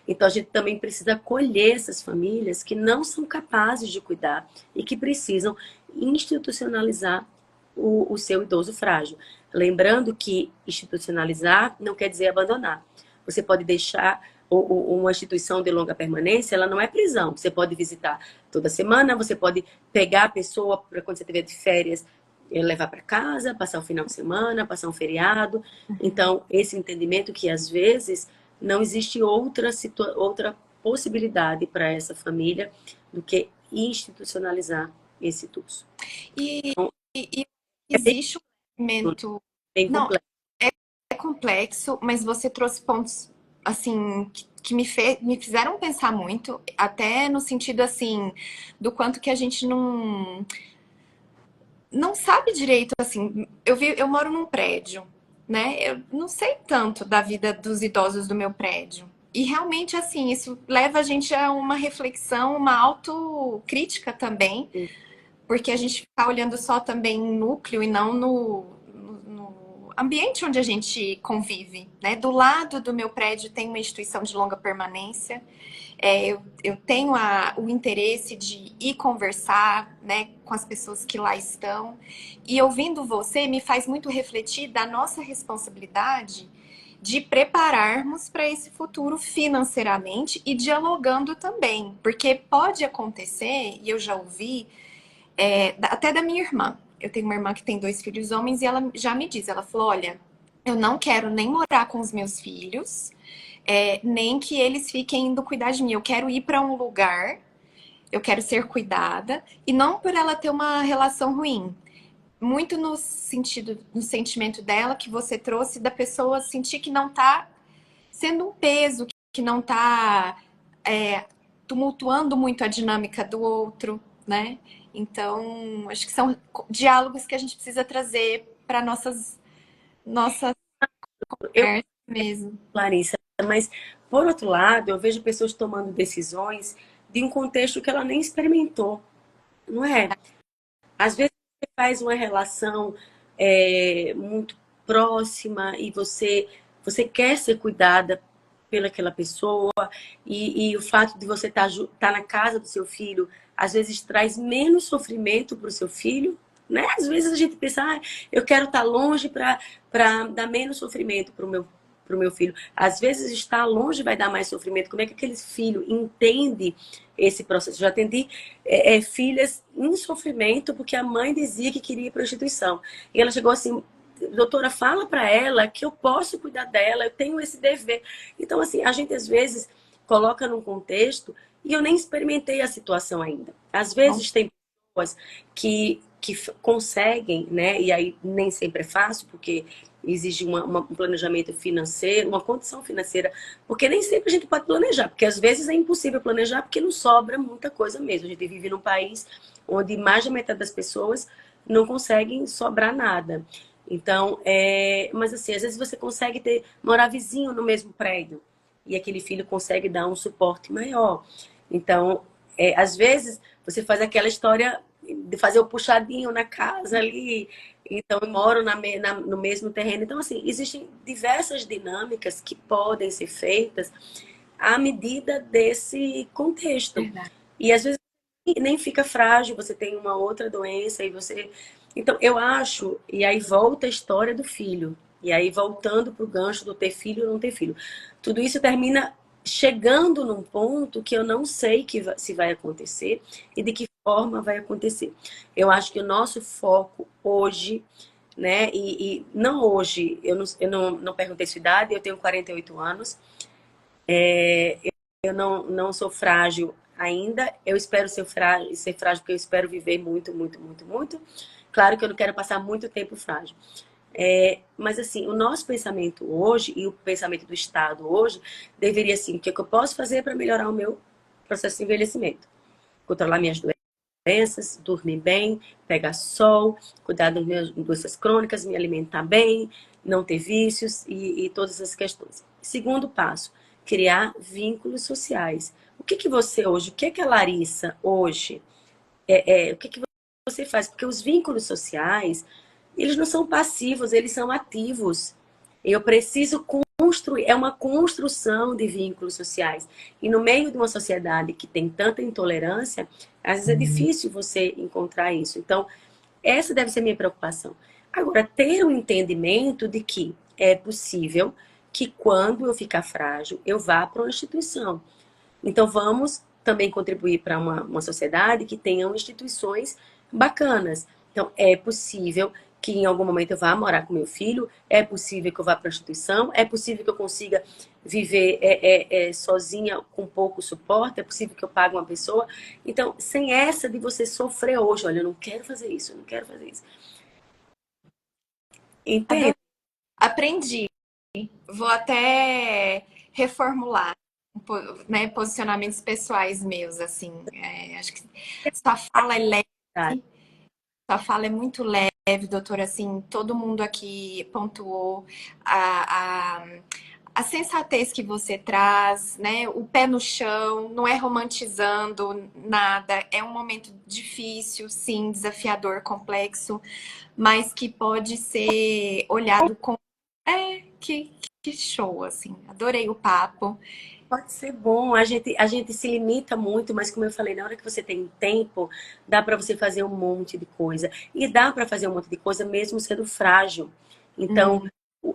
S2: Então a gente também precisa acolher essas famílias que não são capazes de cuidar e que precisam institucionalizar o seu idoso frágil. Lembrando que institucionalizar não quer dizer abandonar. Você pode deixar uma instituição de longa permanência, ela não é prisão. Você pode visitar toda semana, você pode pegar a pessoa para quando você estiver de férias, levar para casa, passar o final de semana, passar um feriado. Então, esse entendimento que às vezes não existe outra possibilidade para essa família do que institucionalizar esse idoso. Então,
S1: E existe um elemento...
S2: bem
S1: Não,
S2: complexo.
S1: é complexo, mas você trouxe pontos assim que me fizeram pensar muito, até no sentido assim do quanto que a gente não sabe direito assim. Eu moro num prédio, né? Eu não sei tanto da vida dos idosos do meu prédio. E realmente assim, isso leva a gente a uma reflexão, uma autocrítica também, porque a gente fica olhando só também no núcleo e não no ambiente onde a gente convive, né? Do lado do meu prédio tem uma instituição de longa permanência. Eu tenho o interesse de ir conversar, né, com as pessoas que lá estão. E ouvindo você me faz muito refletir da nossa responsabilidade de prepararmos para esse futuro financeiramente e dialogando também. Porque pode acontecer, e eu já ouvi, até da minha irmã. Eu tenho uma irmã que tem 2 filhos homens e ela já me diz, ela falou, olha, eu não quero nem morar com os meus filhos, nem que eles fiquem indo cuidar de mim. Eu quero ir para um lugar, eu quero ser cuidada, e não por ela ter uma relação ruim. Muito no sentimento dela que você trouxe, da pessoa sentir que não tá sendo um peso, que não tá tumultuando muito a dinâmica do outro, né? Então, acho que são diálogos que a gente precisa trazer para nossas conversas mesmo.
S2: Larissa, mas por outro lado, eu vejo pessoas tomando decisões de um contexto que ela nem experimentou, não é? Às vezes você faz uma relação muito próxima e você quer ser cuidada pelaquela pessoa e o fato de você estar na casa do seu filho às vezes traz menos sofrimento para o seu filho, né? Às vezes a gente pensa, eu quero estar longe para dar menos sofrimento para o para o meu filho. Às vezes estar longe vai dar mais sofrimento. Como é que aquele filho entende esse processo? Já atendi filhas em sofrimento porque a mãe dizia que queria ir para a prostituição. E ela chegou assim, doutora, fala para ela que eu posso cuidar dela, eu tenho esse dever. Então, assim, a gente às vezes coloca num contexto e eu nem experimentei a situação ainda. Às vezes tem pessoas que conseguem, né? E aí nem sempre é fácil, porque exige um planejamento financeiro, uma condição financeira, porque nem sempre a gente pode planejar, porque às vezes é impossível planejar porque não sobra muita coisa mesmo. A gente vive num país onde mais da metade das pessoas não conseguem sobrar nada. Então, mas assim, às vezes você consegue morar vizinho no mesmo prédio e aquele filho consegue dar um suporte maior. Então, às vezes você faz aquela história de fazer o puxadinho na casa ali, então eu moro no mesmo terreno. Então, assim, existem diversas dinâmicas que podem ser feitas à medida desse contexto.
S1: Verdade.
S2: E às vezes nem fica frágil, você tem uma outra doença e você. Então, eu acho, e aí volta a história do filho. E aí, voltando para o gancho do ter filho ou não ter filho. Tudo isso termina chegando num ponto que eu não sei se vai acontecer e de que forma vai acontecer. Eu acho que o nosso foco hoje, né? E não hoje, eu não perguntei sua idade, eu tenho 48 anos. Eu não sou frágil ainda. Eu espero ser frágil porque eu espero viver muito, muito, muito, muito. Claro que eu não quero passar muito tempo frágil. Mas assim, o nosso pensamento hoje e o pensamento do Estado hoje deveria assim, o que eu posso fazer para melhorar o meu processo de envelhecimento? Controlar minhas doenças, dormir bem, pegar sol, cuidar das minhas doenças crônicas, me alimentar bem, não ter vícios e todas essas questões. Segundo passo, criar vínculos sociais. O que você hoje, o que a Larissa hoje, o que você faz? Porque os vínculos sociais, eles não são passivos, eles são ativos. Eu preciso construir, é uma construção de vínculos sociais. E no meio de uma sociedade que tem tanta intolerância, às vezes é difícil você encontrar isso. Então, essa deve ser a minha preocupação. Agora, ter um entendimento de que é possível que quando eu ficar frágil, eu vá para uma instituição. Então, vamos também contribuir para uma sociedade que tenham instituições bacanas. Então, é possível que em algum momento eu vá morar com meu filho, é possível que eu vá para a instituição, é possível que eu consiga viver sozinha com pouco suporte, é possível que eu pague uma pessoa. Então, sem essa de você sofrer hoje, olha, eu não quero fazer isso, eu não quero fazer isso. Entende?
S1: Aprendi. Vou até reformular, né, posicionamentos pessoais meus, assim. Acho que sua fala é leve, sua fala é muito leve, doutora, assim, todo mundo aqui pontuou a sensatez que você traz, né? O pé no chão, não é romantizando nada, é um momento difícil, sim, desafiador, complexo, mas que pode ser olhado com. Que show, assim, adorei o papo.
S2: Pode ser bom, a gente se limita muito, mas como eu falei, na hora que você tem tempo, dá para você fazer um monte de coisa. E dá para fazer um monte de coisa mesmo sendo frágil. Então,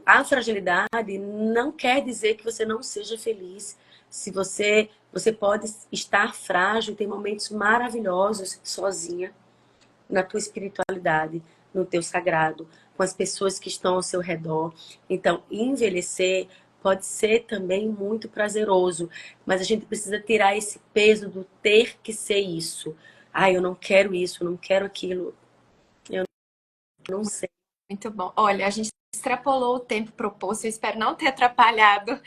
S2: a fragilidade não quer dizer que você não seja feliz. Se você pode estar frágil, tem momentos maravilhosos sozinha, na tua espiritualidade, no teu sagrado, com as pessoas que estão ao seu redor. Então, envelhecer pode ser também muito prazeroso, mas a gente precisa tirar esse peso do ter que ser isso. Ah, eu não quero isso, eu não quero aquilo. Eu não sei.
S1: Muito bom. Olha, a gente extrapolou o tempo proposto. Eu espero não ter atrapalhado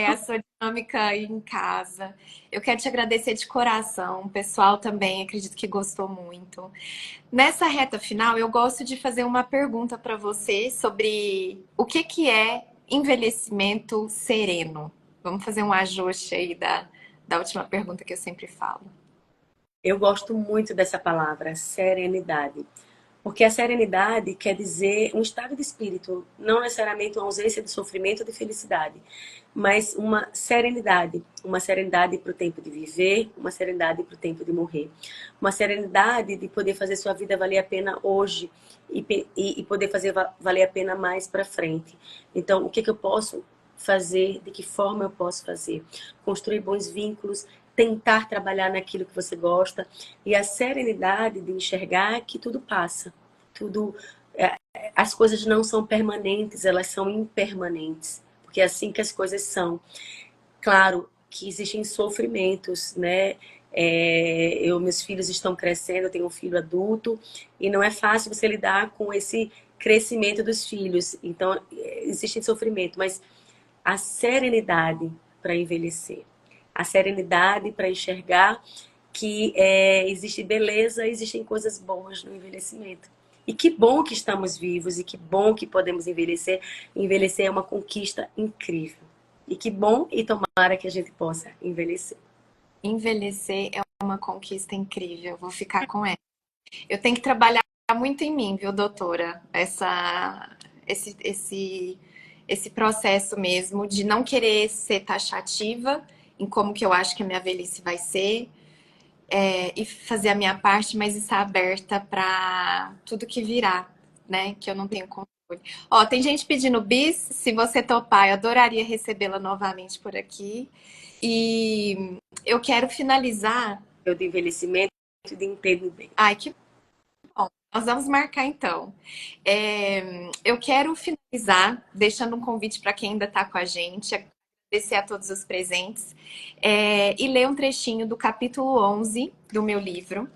S1: a sua dinâmica aí em casa. Eu quero te agradecer de coração. O pessoal também acredito que gostou muito. Nessa reta final, eu gosto de fazer uma pergunta para você sobre o que é envelhecimento sereno. Vamos fazer um ajuste aí da última pergunta que eu sempre falo.
S2: Eu gosto muito dessa palavra, serenidade. Porque a serenidade quer dizer um estado de espírito, não necessariamente uma ausência de sofrimento ou de felicidade, mas uma serenidade para o tempo de viver, uma serenidade para o tempo de morrer, uma serenidade de poder fazer sua vida valer a pena hoje e poder fazer valer a pena mais para frente. Então, o que eu posso fazer, de que forma eu posso fazer. Construir bons vínculos, tentar trabalhar naquilo que você gosta e a serenidade de enxergar que tudo passa. Tudo, as coisas não são permanentes, elas são impermanentes, porque é assim que as coisas são. Claro que existem sofrimentos, né? Meus filhos estão crescendo, eu tenho um filho adulto e não é fácil você lidar com esse crescimento dos filhos. Então, existe sofrimento, mas a serenidade para envelhecer, a serenidade para enxergar que existe beleza, existem coisas boas no envelhecimento. E que bom que estamos vivos e que bom que podemos envelhecer. Envelhecer é uma conquista incrível. E que bom e tomara que a gente possa envelhecer.
S1: Envelhecer é uma conquista incrível. Vou ficar com ela. Eu tenho que trabalhar muito em mim, viu, doutora? Esse processo mesmo de não querer ser taxativa em como que eu acho que a minha velhice vai ser, e fazer a minha parte, mas estar aberta para tudo que virá, né? Que eu não tenho controle. Ó, tem gente pedindo bis, se você topar, eu adoraria recebê-la novamente por aqui. E eu quero finalizar.
S2: Eu de envelhecimento e de entendimento.
S1: Ai, que bom. Nós vamos marcar então. Eu quero finalizar deixando um convite para quem ainda está com a gente, agradecer a todos os presentes, e ler um trechinho do capítulo 11 do meu livro,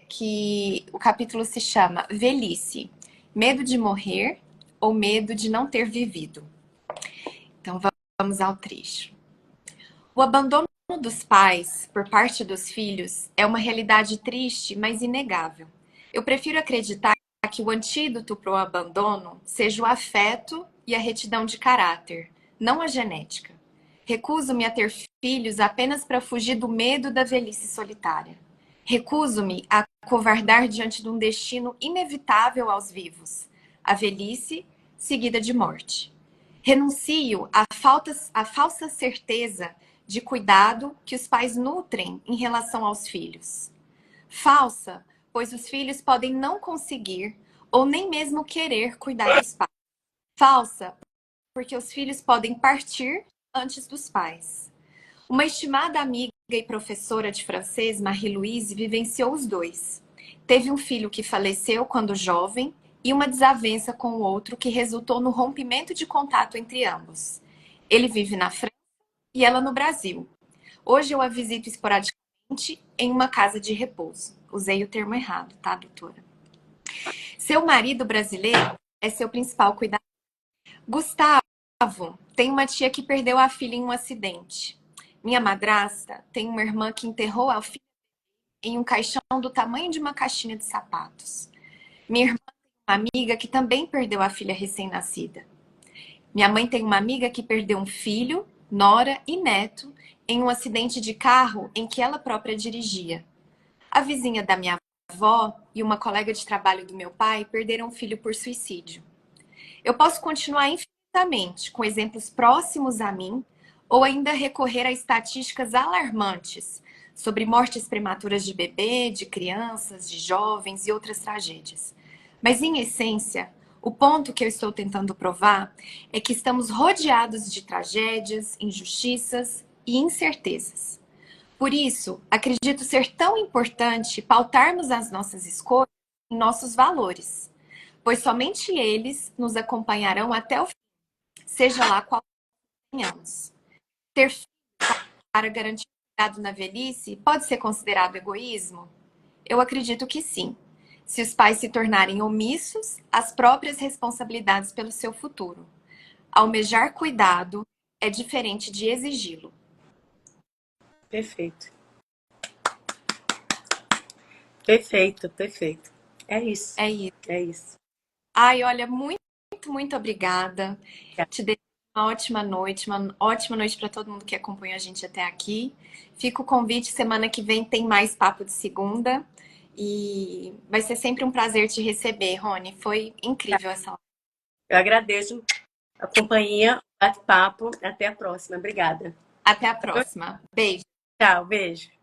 S1: que o capítulo se chama Velhice, Medo de Morrer ou Medo de Não Ter Vivido. Então vamos ao trecho. O abandono dos pais por parte dos filhos é uma realidade triste, mas inegável. Eu prefiro acreditar que o antídoto para o abandono seja o afeto e a retidão de caráter, não a genética. Recuso-me a ter filhos apenas para fugir do medo da velhice solitária. Recuso-me a covardar diante de um destino inevitável aos vivos, a velhice seguida de morte. Renuncio à falsa certeza de cuidado que os pais nutrem em relação aos filhos. Falsa, pois os filhos podem não conseguir ou nem mesmo querer cuidar dos pais. Falsa, porque os filhos podem partir antes dos pais. Uma estimada amiga e professora de francês, Marie-Louise, vivenciou os dois. Teve um filho que faleceu quando jovem e uma desavença com o outro que resultou no rompimento de contato entre ambos. Ele vive na França e ela no Brasil. Hoje eu a visito esporadicamente em uma casa de repouso. Usei o termo errado, tá, doutora? Seu marido brasileiro é seu principal cuidador. Gustavo tem uma tia que perdeu a filha em um acidente. Minha madrasta tem uma irmã que enterrou a filha em um caixão do tamanho de uma caixinha de sapatos. Minha irmã tem uma amiga que também perdeu a filha recém-nascida. Minha mãe tem uma amiga que perdeu um filho, nora e neto em um acidente de carro em que ela própria dirigia. A vizinha da minha avó e uma colega de trabalho do meu pai perderam um filho por suicídio. Eu posso continuar infinitamente com exemplos próximos a mim ou ainda recorrer a estatísticas alarmantes sobre mortes prematuras de bebê, de crianças, de jovens e outras tragédias. Mas, em essência, o ponto que eu estou tentando provar é que estamos rodeados de tragédias, injustiças e incertezas. Por isso, acredito ser tão importante pautarmos as nossas escolhas em nossos valores, pois somente eles nos acompanharão até o fim, seja lá qual tenhamos. Ter filhos para garantir o cuidado na velhice pode ser considerado egoísmo? Eu acredito que sim, se os pais se tornarem omissos às próprias responsabilidades pelo seu futuro. Almejar cuidado é diferente de exigi-lo.
S2: Perfeito. Perfeito, perfeito. É isso.
S1: É isso.
S2: É isso.
S1: Ai, olha, muito, muito obrigada. Te desejo uma ótima noite para todo mundo que acompanha a gente até aqui. Fica o convite, semana que vem tem mais Papo de Segunda. E vai ser sempre um prazer te receber, Rony. Foi incrível essa live.
S2: Eu agradeço a companhia, o bate-papo. Até a próxima. Obrigada.
S1: Até a próxima. Beijo.
S2: Tchau, beijo.